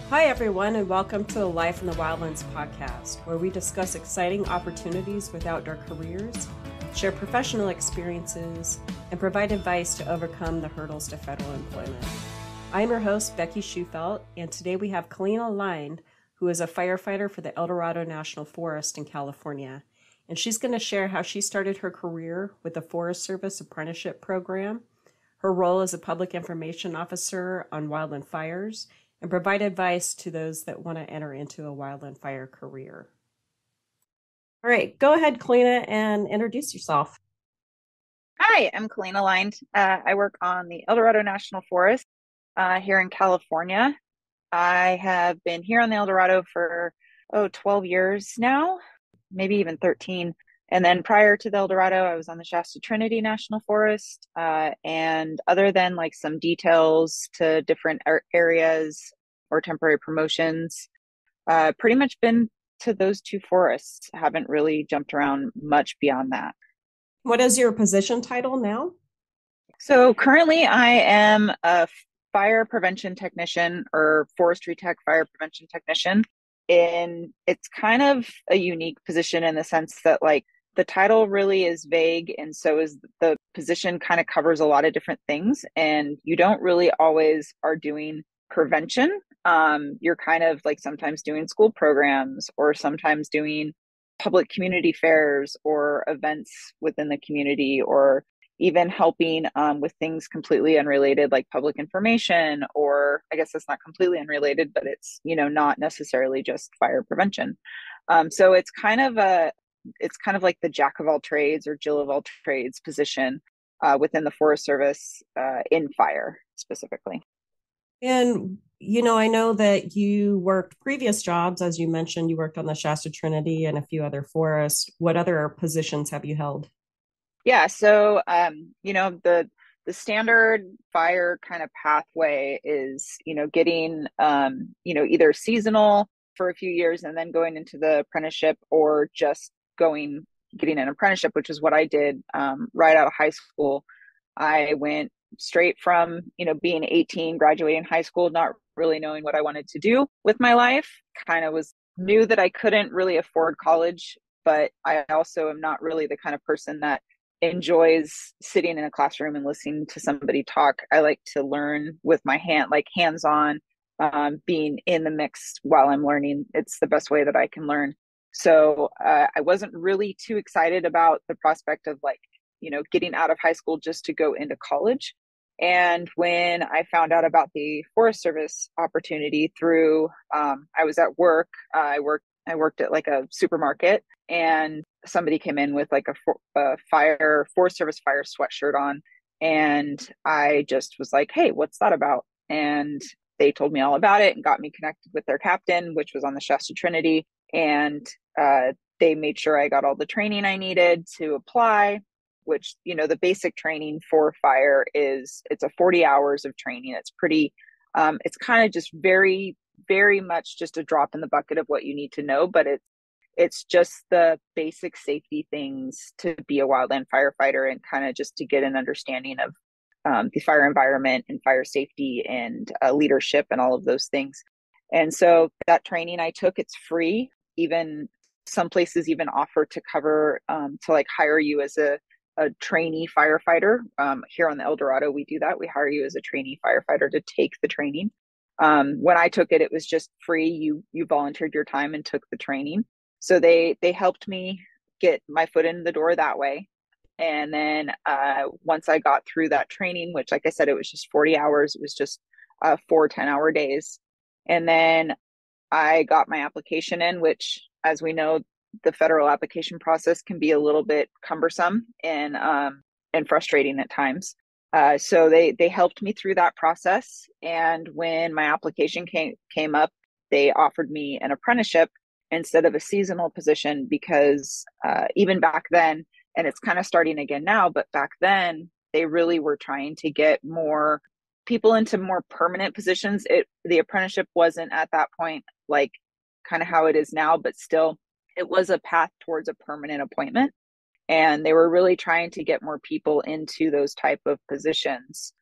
Hi, everyone, and welcome to the Life in the Wildlands podcast, where we discuss exciting opportunities with outdoor careers, share professional experiences, and provide advice to overcome the hurdles to federal employment. I'm your host, Becky Schufelt, and today we have Kaleena Lynde, who is a firefighter for the El Dorado National Forest in California. And she's going to share how she started her career with the Forest Service Apprenticeship Program, her role as a public information officer on wildland fires, and provide advice to those that want to enter into a wildland fire career. All right, go ahead, Kaleena, and introduce yourself. Hi, I'm Kaleena Lynde. I work on the El Dorado National Forest here in California. I have been here on the El Dorado for 12 years now, maybe even 13. And then prior to the El Dorado, I was on the Shasta Trinity National Forest. And other than like some details to different areas or temporary promotions, pretty much been to those two forests. Haven't really jumped around much beyond that. What is your position title now? So currently I am a fire prevention technician or forestry tech fire prevention technician. And it's kind of a unique position in the sense that like the title really is vague, and so is the position. Kind of covers a lot of different things, and you don't really always are doing prevention. You're kind of like sometimes doing school programs or sometimes doing public community fairs or events within the community, or even helping with things completely unrelated like public information, or I guess it's not completely unrelated, but it's, not necessarily just fire prevention. So it's kind of like the jack of all trades or Jill of all trades position within the Forest Service in fire specifically. And, I know that you worked previous jobs. As you mentioned, you worked on the Shasta Trinity and a few other forests. What other positions have you held? Yeah, so the standard fire kind of pathway is, getting either seasonal for a few years and then going into the apprenticeship, or just getting an apprenticeship, which is what I did right out of high school. I went straight from, being 18, graduating high school, not really knowing what I wanted to do with my life. Kind of knew that I couldn't really afford college, but I also am not really the kind of person that enjoys sitting in a classroom and listening to somebody talk. I like to learn with my hands-on, being in the mix while I'm learning. It's the best way that I can learn. So I wasn't really too excited about the prospect of getting out of high school just to go into college. And when I found out about the Forest Service opportunity through, I was at work. I worked at like a supermarket, and somebody came in with like a Forest Service fire sweatshirt on, and I just was like, "Hey, what's that about?" And they told me all about it and got me connected with their captain, which was on the Shasta Trinity, and they made sure I got all the training I needed to apply. Which, the basic training for fire it's a 40 hours of training. It's pretty, it's kind of just very, very much just a drop in the bucket of what you need to know, but it's just the basic safety things to be a wildland firefighter, and kind of just to get an understanding of the fire environment and fire safety and leadership and all of those things. And so that training I took, it's free. Even some places even offer to cover, to like hire you as a trainee firefighter. Here on the El Dorado, we do that. We hire you as a trainee firefighter to take the training. When I took it, it was just free. You volunteered your time and took the training. So they helped me get my foot in the door that way. And then once I got through that training, which, like I said, it was just 40 hours, it was just 4 10-hour days. And then I got my application in, which, as we know, the federal application process can be a little bit cumbersome and frustrating at times. So they helped me through that process. And when my application came up, they offered me an apprenticeship instead of a seasonal position, because even back then, and it's kind of starting again now, but back then they really were trying to get more people into more permanent positions. The apprenticeship wasn't at that point like kind of how it is now, but still it was a path towards a permanent appointment. And they were really trying to get more people into those type of positions.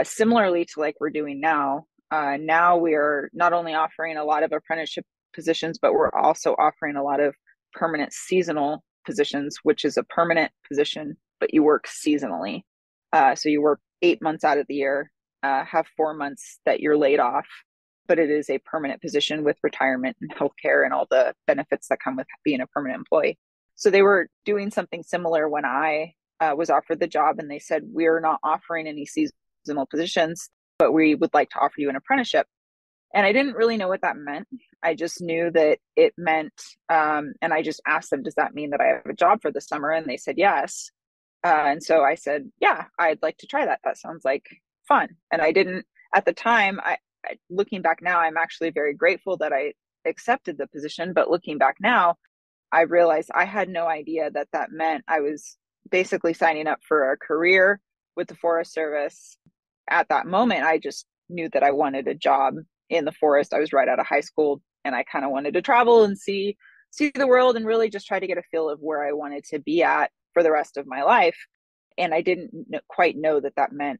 Similarly to like we're doing now, now we're not only offering a lot of apprenticeship positions, but we're also offering a lot of permanent seasonal positions, which is a permanent position, but you work seasonally. So you work 8 months out of the year, have 4 months that you're laid off, but it is a permanent position with retirement and healthcare and all the benefits that come with being a permanent employee. So they were doing something similar when I was offered the job, and they said, we're not offering any seasonal positions, but we would like to offer you an apprenticeship. And I didn't really know what that meant. I just knew that it meant, and I just asked them, does that mean that I have a job for the summer? And they said, yes. And so I said, yeah, I'd like to try that. That sounds like fun. And I didn't, at the time, looking back now, I'm actually very grateful that I accepted the position. But looking back now, I realized I had no idea that that meant I was basically signing up for a career with the Forest Service. At that moment, I just knew that I wanted a job in the forest. I was right out of high school, and I kind of wanted to travel and see the world and really just try to get a feel of where I wanted to be at for the rest of my life. And I didn't quite know that that meant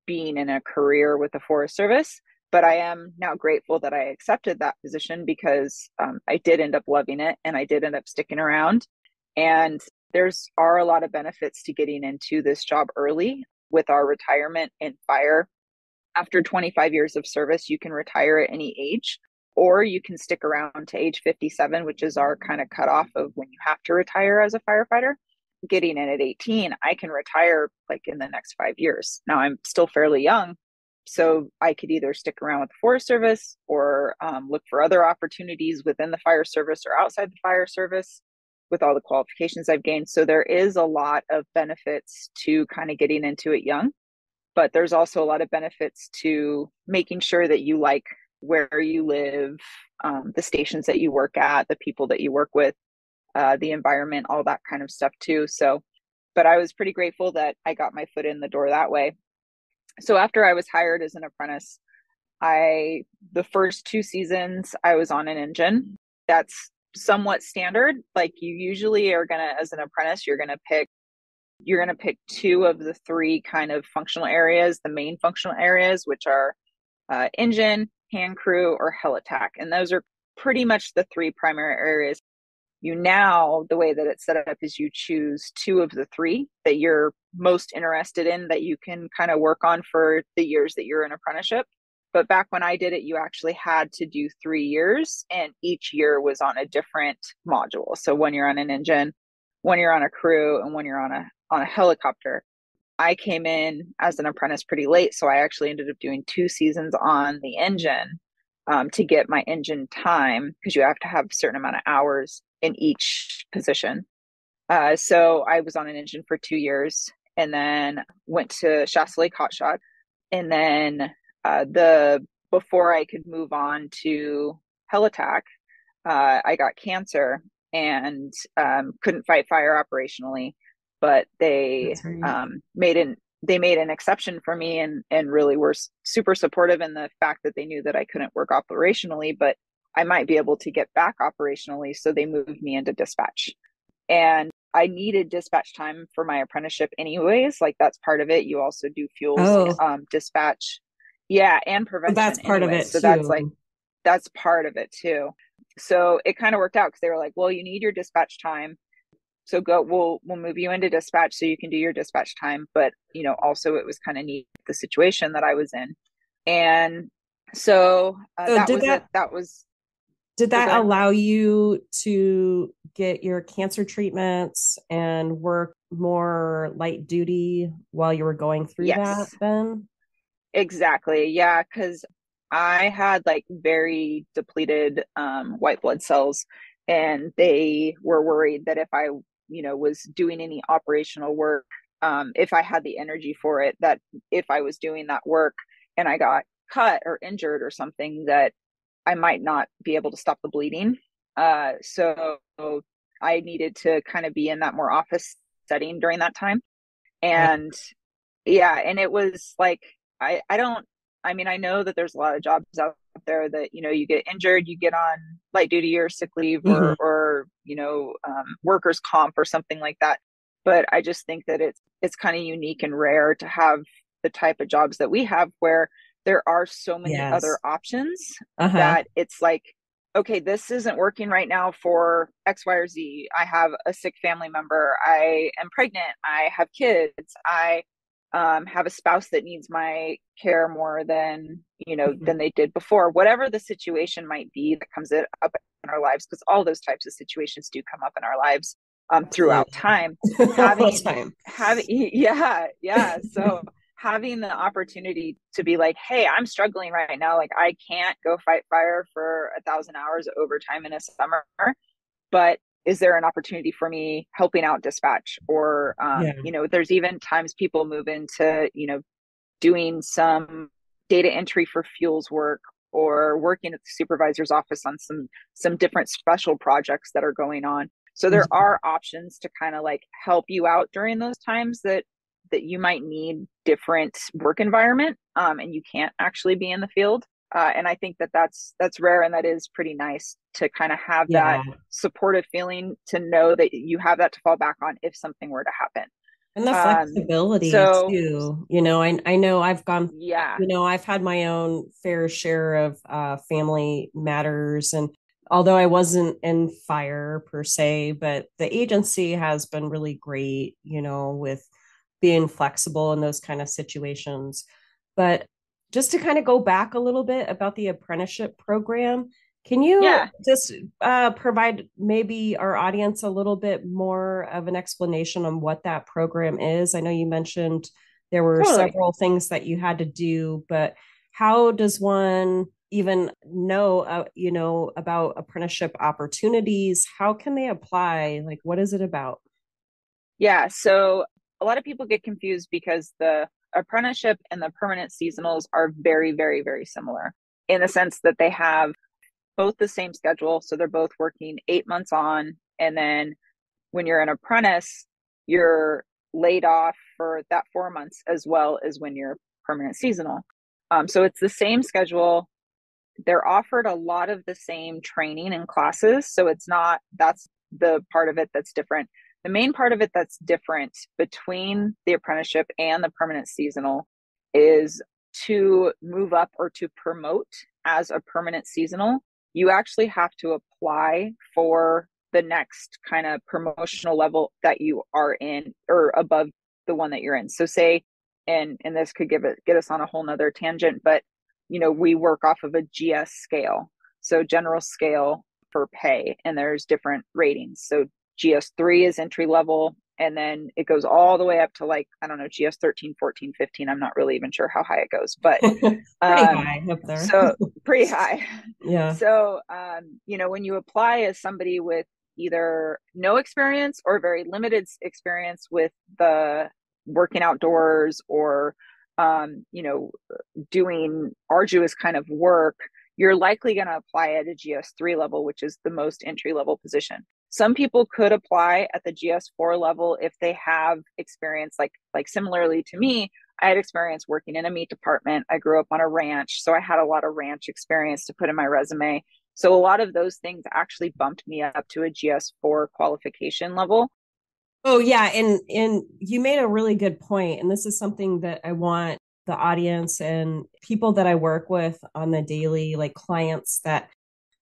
being in a career with the Forest Service. But I am now grateful that I accepted that position because I did end up loving it, and I did end up sticking around. And are a lot of benefits to getting into this job early with our retirement in fire. After 25 years of service, you can retire at any age, or you can stick around to age 57, which is our kind of cutoff of when you have to retire as a firefighter. Getting in at 18, I can retire like in the next 5 years. Now I'm still fairly young, so I could either stick around with the Forest Service or look for other opportunities within the fire service or outside the fire service with all the qualifications I've gained. So there is a lot of benefits to kind of getting into it young, but there's also a lot of benefits to making sure that you like where you live, the stations that you work at, the people that you work with, the environment, all that kind of stuff too. So, but I was pretty grateful that I got my foot in the door that way. So after I was hired as an apprentice, the first 2 seasons I was on an engine. That's somewhat standard. Like you usually are as an apprentice, you're gonna pick 2 of the 3 kind of functional areas, the main functional areas, which are engine, hand crew, or helitac. And those are pretty much the 3 primary areas. The way that it's set up is you choose 2 of the 3 that you're most interested in, that you can kind of work on for the years that you're in apprenticeship. But back when I did it, you actually had to do 3 years, and each year was on a different module. So when you're on an engine, when you're on a crew, and when you're on a helicopter. I came in as an apprentice pretty late, so I actually ended up doing 2 seasons on the engine to get my engine time, because you have to have a certain amount of hours in each position. So I was on an engine for 2 years, and then went to Shasta Lake Hotshot, and then before I could move on to Helitac, I got cancer and couldn't fight fire operationally, but they made an exception for me, and really were super supportive in the fact that they knew that I couldn't work operationally, but I might be able to get back operationally. So they moved me into dispatch, and I needed dispatch time for my apprenticeship anyways. Like that's part of it. You also do fuels, dispatch. Yeah. And prevention. That's part of it so too. That's part of it too. So it kind of worked out because they were like, well, you need your dispatch time. So we'll move you into dispatch so you can do your dispatch time. But, also it was kind of neat, the situation that I was in. And so that was it. Did that allow you to get your cancer treatments and work more light duty while you were going through that then? Exactly. Yeah. Because I had like very depleted white blood cells, and they were worried that if I, was doing any operational work, if I had the energy for it, that if I was doing that work and I got cut or injured or something, that I might not be able to stop the bleeding. So I needed to kind of be in that more office setting during that time. And and it was like, I know that there's a lot of jobs out there that, you get injured, you get on light duty or sick leave or workers' comp or something like that. But I just think that it's kind of unique and rare to have the type of jobs that we have, where there are so many other Yes. options Uh-huh. that it's like, okay, this isn't working right now for X, Y, or Z. I have a sick family member. I am pregnant. I have kids. I have a spouse that needs my care more than, Mhm. than they did before. Whatever the situation might be that comes up in our lives, because all those types of situations do come up in our lives throughout Absolutely. time. All the Having, time. yeah, yeah. So having the opportunity to be like, hey, I'm struggling right now. Like, I can't go fight fire for 1,000 hours overtime in a summer, but is there an opportunity for me helping out dispatch? Or, Yeah. there's even times people move into, doing some data entry for fuels work or working at the supervisor's office on some different special projects that are going on. So there Mhm. are options to kind of like help you out during those times that you might need different work environment, and you can't actually be in the field. And I think that that's rare, and that is pretty nice to kind of have that Yeah. supportive feeling to know that you have that to fall back on if something were to happen. And the Um, flexibility so too. I know I've gone, yeah, I've had my own fair share of family matters. And although I wasn't in fire per se, but the agency has been really great, with being flexible in those kind of situations. But just to kind of go back a little bit about the apprenticeship program, can you yeah, just provide maybe our audience a little bit more of an explanation on what that program is? I know you mentioned there were totally. several things that you had to do, but how does one even know, about apprenticeship opportunities? How can they apply? Like, what is it about? Yeah. So a lot of people get confused because the apprenticeship and the permanent seasonals are very, very, very similar in the sense that they have both the same schedule. So they're both working 8 months on. And then when you're an apprentice, you're laid off for that 4 months as well as when you're permanent seasonal. So it's the same schedule. They're offered a lot of the same training and classes. So it's not, that's the part of it that's different. The main part of it that's different between the apprenticeship and the permanent seasonal is to move up or to promote as a permanent seasonal. You actually have to apply for the next kind of promotional level that you are in or above the one that you're in. So say, and this could get us on a whole nother tangent, but we work off of a GS scale. So general scale for pay, and there's different ratings. So GS3 is entry level, and then it goes all the way up to like, I don't know, GS 13, 14, 15. I'm not really even sure how high it goes, but Pretty um, high up there. so pretty high. Yeah. So, when you apply as somebody with either no experience or very limited experience with the working outdoors or, um, you know, doing arduous kind of work, you're likely going to apply at a GS3 level, which is the most entry level position. Some people could apply at the GS4 level if they have experience, like similarly to me. I had experience working in a meat department. I grew up on a ranch, so I had a lot of ranch experience to put in my resume. So a lot of those things actually bumped me up to a GS4 qualification level. Oh yeah, and you made a really good point, and this is something that I want the audience and people that I work with on the daily, like clients, that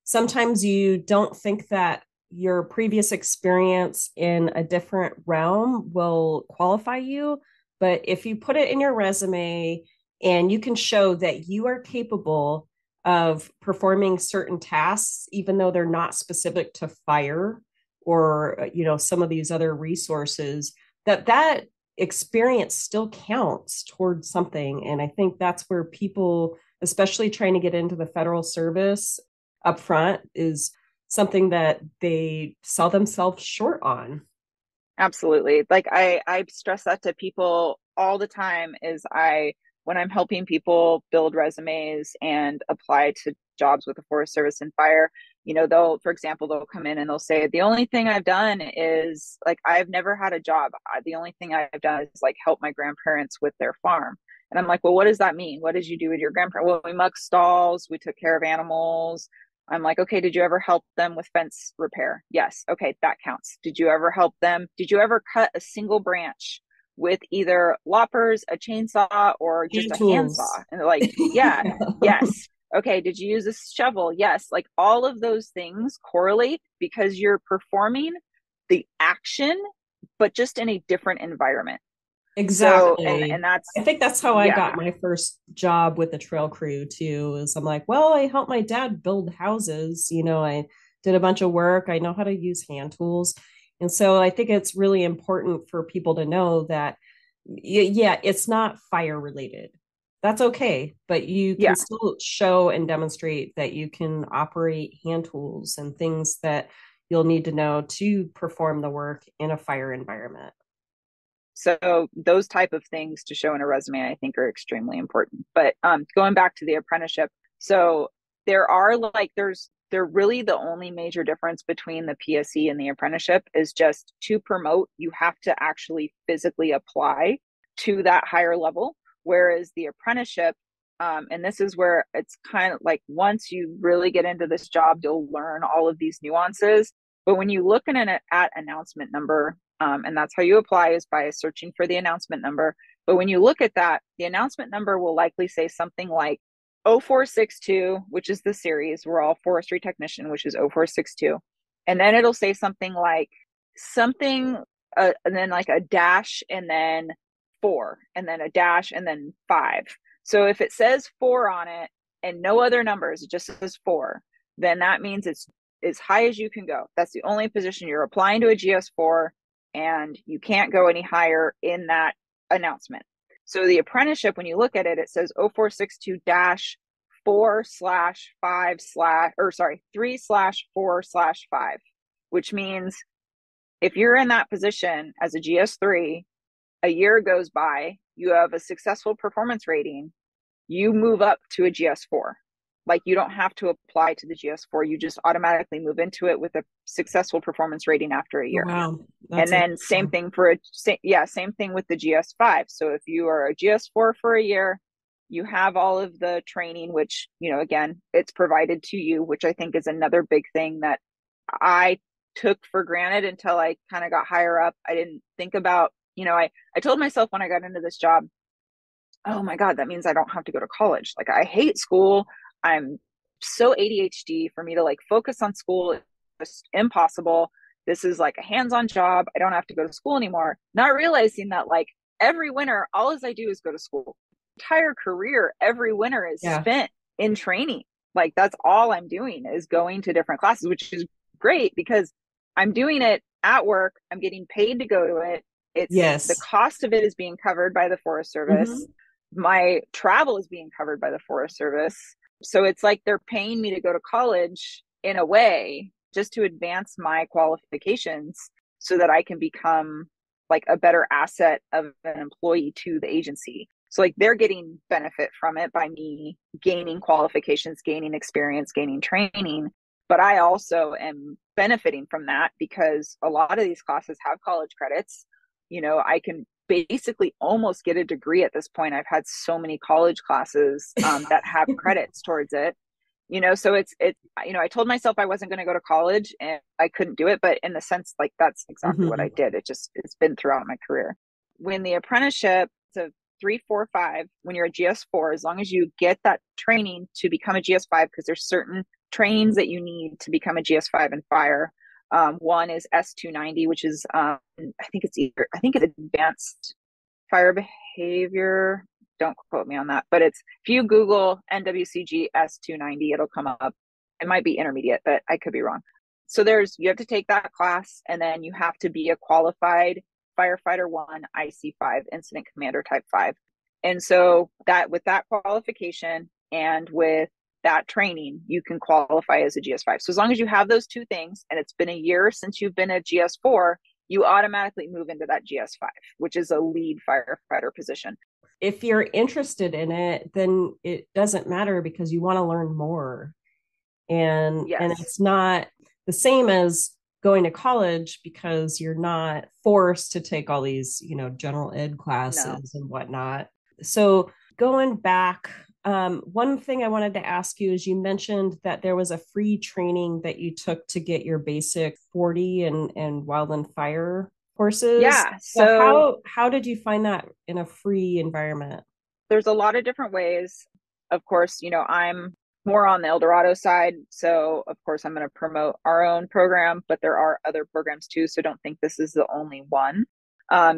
sometimes you don't think that your previous experience in a different realm will qualify you, but if you put it in your resume and you can show that you are capable of performing certain tasks even though they're not specific to fire or some of these other resources, that experience still counts towards something. And I think that's where people, especially trying to get into the federal service up front, is something that they sell themselves short on. Absolutely. Like I stress that to people all the time is when I'm helping people build resumes and apply to jobs with the Forest Service and fire, they'll, for example, they'll come in and they'll say, the only thing I've done is like, I've never had a job. The only thing I've done is like help my grandparents with their farm. And I'm like, well, what does that mean? What did you do with your grandparents? Well, we mucked stalls, we took care of animals. I'm like, okay, did you ever help them with fence repair? Yes. Okay, that counts. Did you ever help them? Did you ever cut a single branch with either loppers, a chainsaw, or just Hand a tools. handsaw. And they're like, yeah, yes. Okay, did you use a shovel? Yes. Like all of those things correlate because you're performing the action, but just in a different environment. So, and Exactly. that's, I think that's how I got yeah. my first job with the trail crew too. Is I'm like, well, I helped my dad build houses. I did a bunch of work. I know how to use hand tools. And so I think it's really important for people to know that, yeah, it's not fire related. That's okay, but you can Yeah. still show and demonstrate that you can operate hand tools and things that you'll need to know to perform the work in a fire environment. So those type of things to show in a resume, I think, are extremely important. But going back to the apprenticeship, so they're really the only major difference between the PSE and the apprenticeship is just to promote, you have to actually physically apply to that higher level. Whereas the apprenticeship, and this is where it's kind of like once you really get into this job, you'll learn all of these nuances. But when you look at announcement number, and that's how you apply is by searching for the announcement number. But when you look at that, the announcement number will likely say something like 0462, which is the series. We're all forestry technician, which is 0462. And then it'll say something like something, and then like a dash and then 4, and then a dash and then 5. So if it says 4 on it and no other numbers, it just says 4, then that means it's as high as you can go. That's the only position you're applying to a GS4, and you can't go any higher in that announcement. So the apprenticeship, when you look at it, it says 0462-4/3/4/5, which means if you're in that position as a GS3, a year goes by, you have a successful performance rating, you move up to a GS4. Like you don't have to apply to the GS4, you just automatically move into it with a successful performance rating after a Oh, year. wow. And That's then same interesting. thing same thing with the GS5. So if you are a GS4 for a year, you have all of the training, which, again, it's provided to you, which I think is another big thing that I took for granted until I kind of got higher up. I didn't think about, I told myself when I got into this job, oh my God, that means I don't have to go to college. Like I hate school. I'm so ADHD for me to like focus on school. It's just impossible. This is like a hands-on job. I don't have to go to school anymore. Not realizing that like every winter, all as I do is go to school. Entire career, every winter is Yeah. spent in training. Like that's all I'm doing is going to different classes, which is great because I'm doing it at work. I'm getting paid to go to it. It's the Yes. cost of it is being covered by the Forest Service. Hmm. My travel is being covered by the Forest Service. So it's like they're paying me to go to college in a way just to advance my qualifications so that I can become like a better asset of an employee to the agency. So like they're getting benefit from it by me gaining qualifications, gaining experience, gaining training. But I also am benefiting from that because a lot of these classes have college credits. I can basically almost get a degree at this point. I've had so many college classes that have credits towards it. So I told myself I wasn't going to go to college and I couldn't do it, but in the sense like that's exactly what I Hmm. did. It's been throughout my career. When the apprenticeship, so 3, 4, 5, when you're a GS4, as long as you get that training to become a GS5, because there's certain trainings that you need to become a GS5 in fire. One is S290, which is I think it's advanced fire behavior. Don't quote me on that, but if you Google NWCG S290, it'll come up. It might be intermediate, but I could be wrong. So you have to take that class, and then you have to be a qualified firefighter 1 IC5 incident commander type 5. And so that with that qualification and with that training, you can qualify as a GS5. So as long as you have those two things, and it's been a year since you've been a GS4, you automatically move into that GS5, which is a lead firefighter position. If you're interested in it, then it doesn't matter because you want to learn more. And Yes. it's not the same as going to college because you're not forced to take all these, general ed No. classes and whatnot. So going back, one thing I wanted to ask you is you mentioned that there was a free training that you took to get your basic 40 and wildland fire courses. Yeah. So So how did you find that in a free environment? there's a lot of different ways. Of course, I'm more on the El Dorado side. So, of course, I'm going to promote our own program, but there are other programs too. So, don't think this is the only one,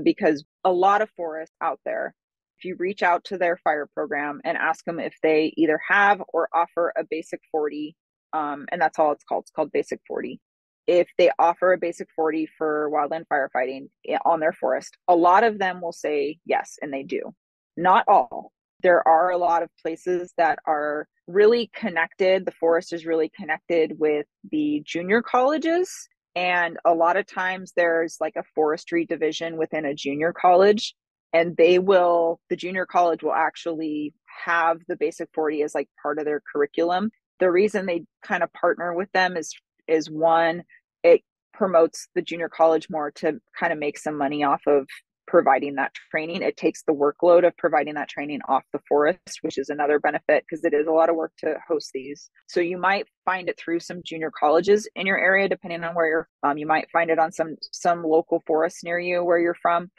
because a lot of forests out there, if you reach out to their fire program and ask them if they either have or offer a basic 40, and that's all it's called basic 40. If they offer a basic 40 for wildland firefighting on their forest, a lot of them will say yes, and they do. Not all. There are a lot of places that are really connected. The forest is really connected with the junior colleges. And a lot of times there's like a forestry division within a junior college. And the junior college will actually have the basic 40 as like part of their curriculum. The reason they kind of partner with them is one, it promotes the junior college more to kind of make some money off of providing that training. It takes the workload of providing that training off the forest, which is another benefit because it is a lot of work to host these. So you might find it through some junior colleges in your area, depending on where you're from. You might find it on some local forests near you where you're from.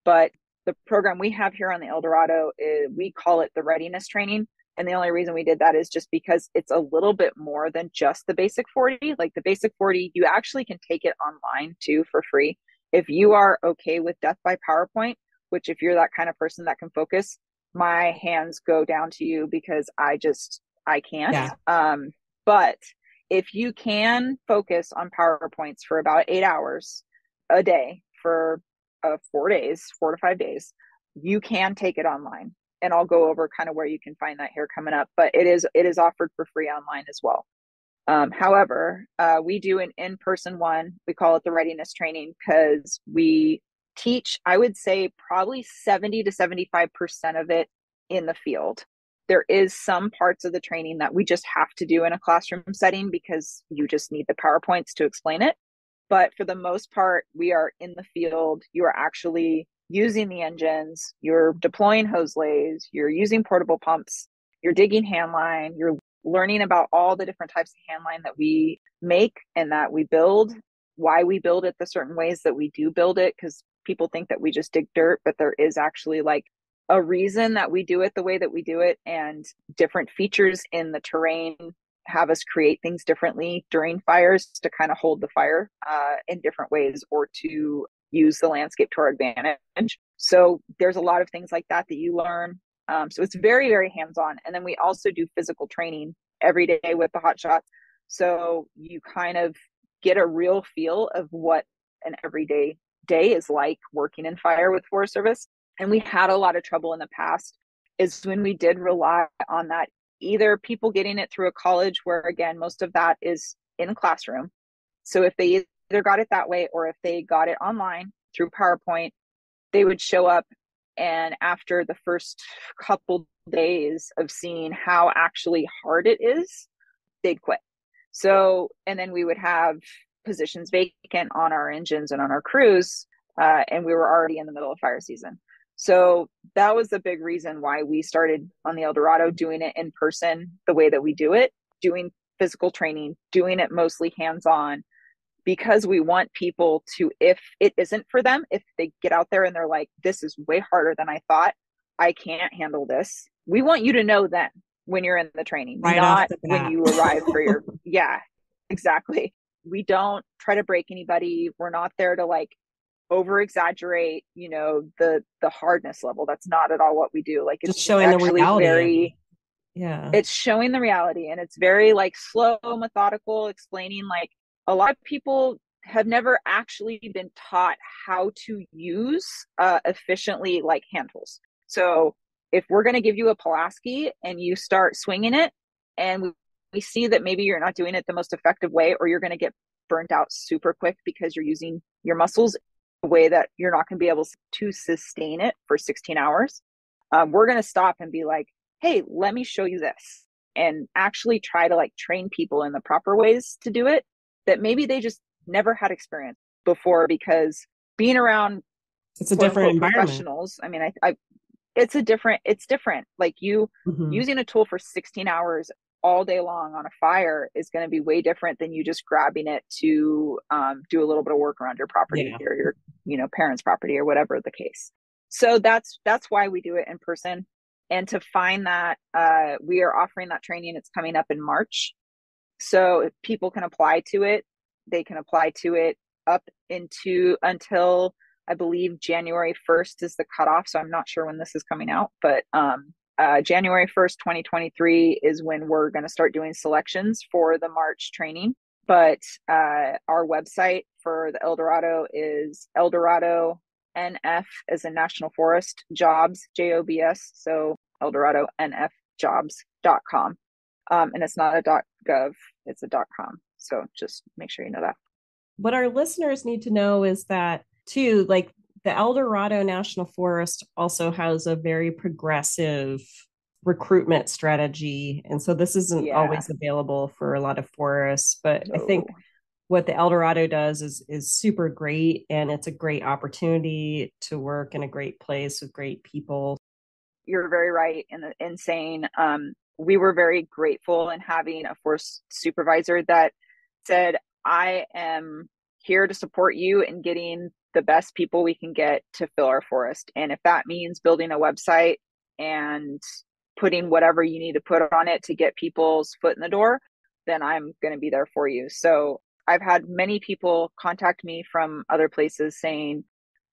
But the program we have here on the El Dorado, we call it the readiness training. And the only reason we did that is just because it's a little bit more than just the basic 40. Like the basic 40, you actually can take it online too for free. If you are okay with death by PowerPoint, which if you're that kind of person that can focus, my hands go down to you because I can't. Yeah. But if you can focus on PowerPoints for about 8 hours a day for 4 days, 4 to 5 days, you can take it online. And I'll go over kind of where you can find that here coming up, but it is offered for free online as well. However, we do an in-person one. We call it the readiness training because we teach, I would say probably 70 to 75% of it in the field. There is some parts of the training that we just have to do in a classroom setting because you just need the PowerPoints to explain it. But for the most part, we are in the field. You are actually using the engines, you're deploying hose lays, you're using portable pumps, you're digging hand line, you're learning about all the different types of hand line that we make and that we build, why we build it the certain ways that we do build it, because people think that we just dig dirt, but there is actually like a reason that we do it the way that we do it, and different features in the terrain have us create things differently during fires to kind of hold the fire in different ways or to use the landscape to our advantage. So there's a lot of things like that you learn. So it's very, very hands-on. And then we also do physical training every day with the hot shots. So you kind of get a real feel of what an everyday day is like working in fire with Forest Service. And we had a lot of trouble in the past is when we did rely on that, either people getting it through a college where, again, most of that is in a classroom. So if they either got it that way or if they got it online through PowerPoint, they would show up, and after the first couple days of seeing how actually hard it is, they'd quit. So, and then we would have positions vacant on our engines and on our crews, and we were already in the middle of fire season. So that was the big reason why we started on the El Dorado doing it in person the way that we do it, doing physical training, doing it mostly hands-on, because we want people to, if it isn't for them, if they get out there and they're like, this is way harder than I thought, I can't handle this. We want you to know then when you're in the training, Right not when you arrive for your, yeah, exactly. We don't try to break anybody. We're not there to like over exaggerate, the hardness level. That's not at all what we do. Like Just it's showing the actually reality. Yeah. It's showing the reality, and it's very like slow, methodical, explaining like a lot of people have never actually been taught how to use efficiently like hand tools. So if we're going to give you a Pulaski and you start swinging it and we see that maybe you're not doing it the most effective way, or you're going to get burnt out super quick because you're using your muscles a way that you're not going to be able to sustain it for 16 hours, we're going to stop and be like, hey, let me show you this, and actually try to like train people in the proper ways to do it that maybe they just never had experience before, because being around it's a different environment. Professionals, I mean, it's different. Like you using a tool for 16 hours all day long on a fire is going to be way different than you just grabbing it to do a little bit of work around your property Yeah. or your, parents' property or whatever the case. So that's why we do it in person. And to find that, we are offering that training. It's coming up in March. So if people can apply to it, they can apply to it up until I believe January 1st is the cutoff. So I'm not sure when this is coming out, but January 1st, 2023 is when we're going to start doing selections for the March training. But our website for the Eldorado is Eldorado NF as in National Forest Jobs, JOBS. So EldoradoNFjobs.com. And it's not a .gov, it's a .com. So just make sure you know that. What our listeners need to know is that too, like the Eldorado National Forest also has a very progressive recruitment strategy. And so this isn't always available for a lot of forests, but I think what the Eldorado does is super great. And it's a great opportunity to work in a great place with great people. You're very right in saying we were very grateful in having a forest supervisor that said, I am here to support you in getting the best people we can get to fill our forest. And if that means building a website and putting whatever you need to put on it to get people's foot in the door, then I'm going to be there for you. So I've had many people contact me from other places saying,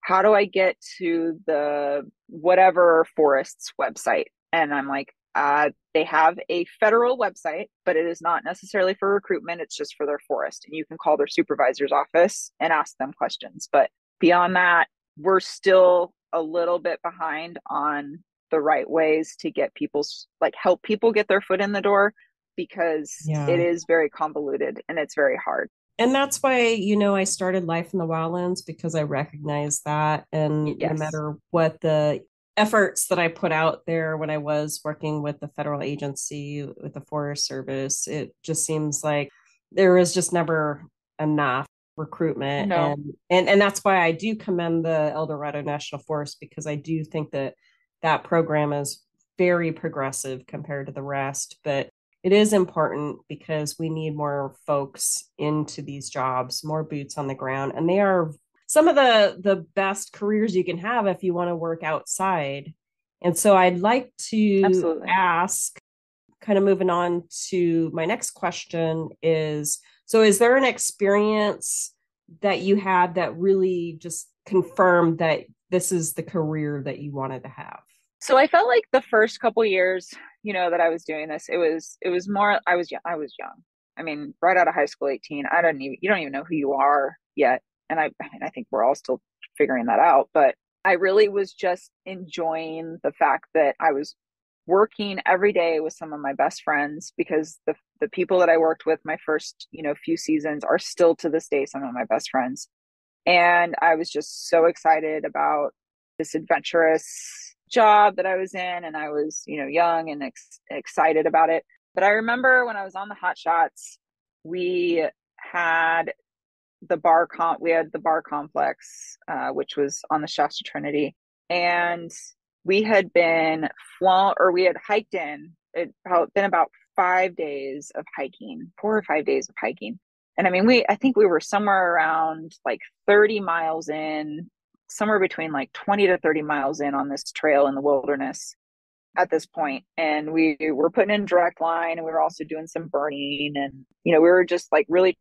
how do I get to the whatever forest's website? And I'm like, they have a federal website, but it is not necessarily for recruitment. It's just for their forest. And you can call their supervisor's office and ask them questions. But beyond that, we're still a little bit behind on the right ways to get help people get their foot in the door, because it is very convoluted and it's very hard. And that's why, I started Life in the Wildlands, because I recognize that. And no matter what the efforts that I put out there when I was working with the federal agency, with the Forest Service, it just seems like there is just never enough recruitment. No. And that's why I do commend the Eldorado National Forest, because I do think that program is very progressive compared to the rest. But it is important because we need more folks into these jobs, more boots on the ground. And they are some of the best careers you can have if you want to work outside. And so I'd like to ask, kind of moving on to my next question is there an experience that you had that really just confirmed that this is the career that you wanted to have? So I felt like the first couple years, that I was doing this, it was more, I was young. I mean, right out of high school, 18, you don't even know who you are yet. And I think we're all still figuring that out, but I really was just enjoying the fact that I was working every day with some of my best friends, because the people that I worked with my first, few seasons are still to this day some of my best friends. And I was just so excited about this adventurous job that I was in, and I was, young and excited about it. But I remember when I was on the Hot Shots, we had the bar complex, which was on the Shasta Trinity, and we had been we had hiked in. It had been about 5 days of hiking, 4 or 5 days of hiking. And I mean, I think we were somewhere around like 30 miles in, somewhere between like 20 to 30 miles in on this trail in the wilderness at this point. And we were putting in direct line, and we were also doing some burning. And, we were just like really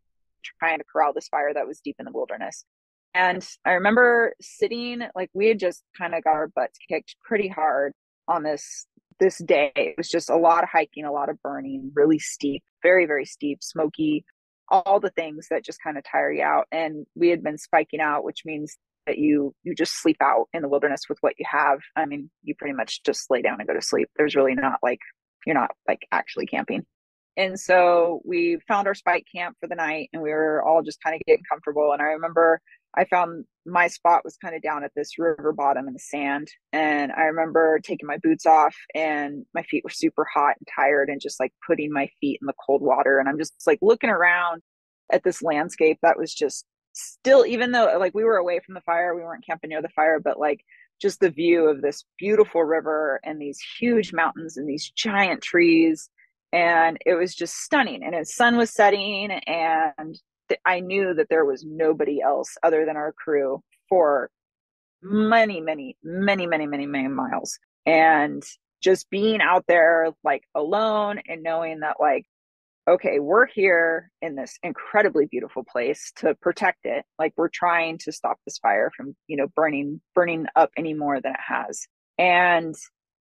trying to corral this fire that was deep in the wilderness. And I remember sitting, like we had just kind of got our butts kicked pretty hard on this day. It was just a lot of hiking, a lot of burning, really steep, very, very steep, smoky, all the things that just kind of tire you out. And we had been spiking out, which means that you just sleep out in the wilderness with what you have. I mean, you pretty much just lay down and go to sleep. There's really not you're not actually camping. And so we found our spike camp for the night, and we were all just kind of getting comfortable. And I remember I found my spot was kind of down at this river bottom in the sand. And I remember taking my boots off, and my feet were super hot and tired, and just like putting my feet in the cold water. And I'm just like looking around at this landscape that was just still, even though like we were away from the fire, we weren't camping near the fire, but like just the view of this beautiful river and these huge mountains and these giant trees and it was just stunning. And his sun was setting, and I knew that there was nobody else other than our crew for many miles. And just being out there like alone and knowing that like, okay, we're here in this incredibly beautiful place to protect it. Like we're trying to stop this fire from, burning up any more than it has. And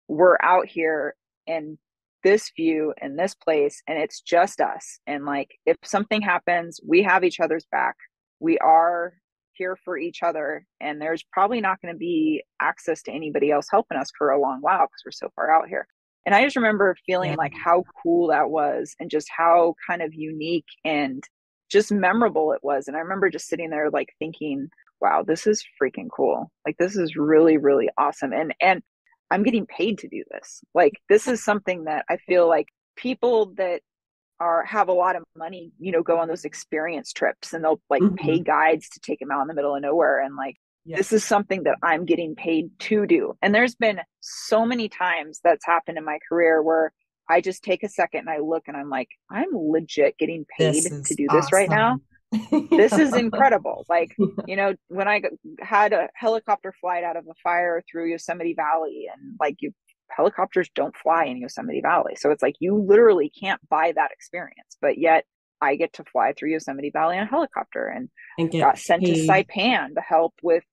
we're out here in this view in this place, and it's just us. And like, if something happens, we have each other's back. We are here for each other, and there's probably not going to be access to anybody else helping us for a long while because we're so far out here. And I just remember feeling like how cool that was, and just how kind of unique and just memorable it was. And I remember just sitting there like thinking, wow, this is freaking cool. Like this is really, really awesome. And I'm getting paid to do this. Like this is something that I feel like people that have a lot of money, go on those experience trips, and they'll like pay guides to take them out in the middle of nowhere. And like, this is something that I'm getting paid to do. And there's been so many times that's happened in my career where I just take a second and I look and I'm like, I'm legit getting paid to do this right now. This is incredible. Like, when I had a helicopter flight out of a fire through Yosemite Valley, and like helicopters don't fly in Yosemite Valley. So it's like, you literally can't buy that experience, but yet I get to fly through Yosemite Valley on a helicopter, and got sent to Saipan to help with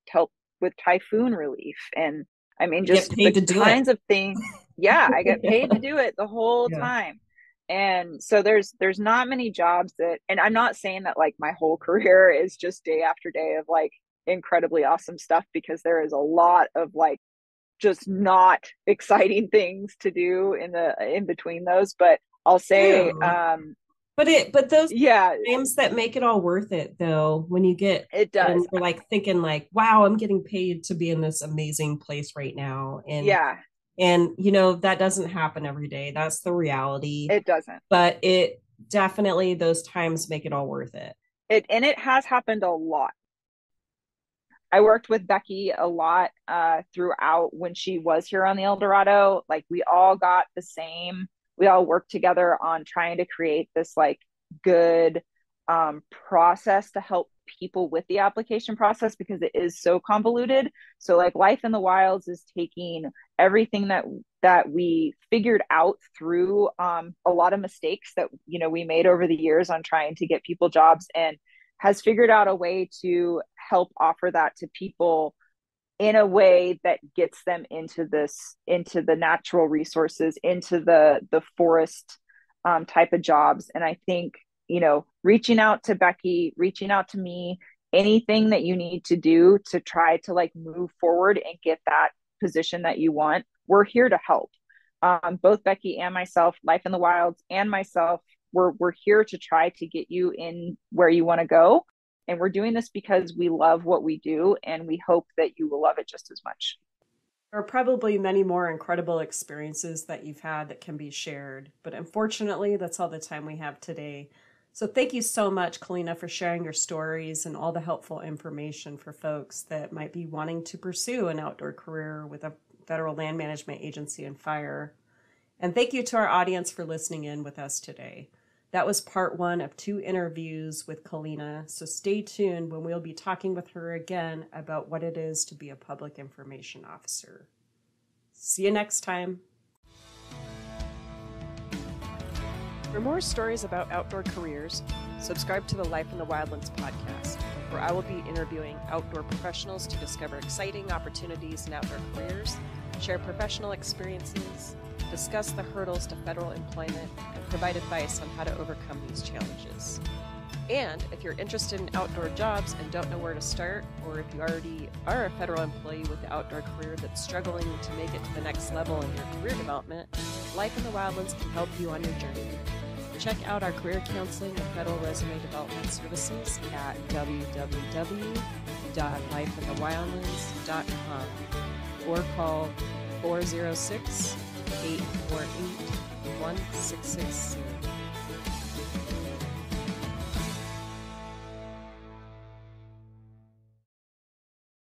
typhoon relief. And I mean, just the kinds of things. Yeah, I get paid to do it the whole time. And so there's not many jobs that, and I'm not saying that like my whole career is just day after day of like incredibly awesome stuff, because there is a lot of like just not exciting things to do in between those. But I'll say, but those times that make it all worth it, though, when you get it does, and you're like thinking like, wow, I'm getting paid to be in this amazing place right now. And that doesn't happen every day. That's the reality. It doesn't. But it definitely, those times make it all worth it. And it has happened a lot. I worked with Becky a lot throughout when she was here on the El Dorado. Like we all worked together on trying to create this like good process to help people with the application process, because it is so convoluted. So like Life in the Wilds is taking everything that we figured out through a lot of mistakes that we made over the years on trying to get people jobs, and has figured out a way to help offer that to people in a way that gets them into the natural resources, into the forest type of jobs. And I think, reaching out to Becky, reaching out to me, anything that you need to do to try to like move forward and get that position that you want, we're here to help. Both Becky and myself, Life in the Wilds and myself, we're here to try to get you in where you want to go. And we're doing this because we love what we do, and we hope that you will love it just as much. There are probably many more incredible experiences that you've had that can be shared, but unfortunately, that's all the time we have today. So thank you so much, Kaleena, for sharing your stories and all the helpful information for folks that might be wanting to pursue an outdoor career with a federal land management agency and fire. And thank you to our audience for listening in with us today. That was part 1 of 2 interviews with Kaleena, so stay tuned when we'll be talking with her again about what it is to be a public information officer. See you next time. For more stories about outdoor careers, subscribe to the Life in the Wildlands podcast, where I will be interviewing outdoor professionals to discover exciting opportunities in outdoor careers, share professional experiences, discuss the hurdles to federal employment, and provide advice on how to overcome these challenges. And if you're interested in outdoor jobs and don't know where to start, or if you already are a federal employee with the outdoor career that's struggling to make it to the next level in your career development, Life in the Wildlands can help you on your journey. Check out our career counseling and federal resume development services at www.lifeinthewildlands.com or call 406-848-1660.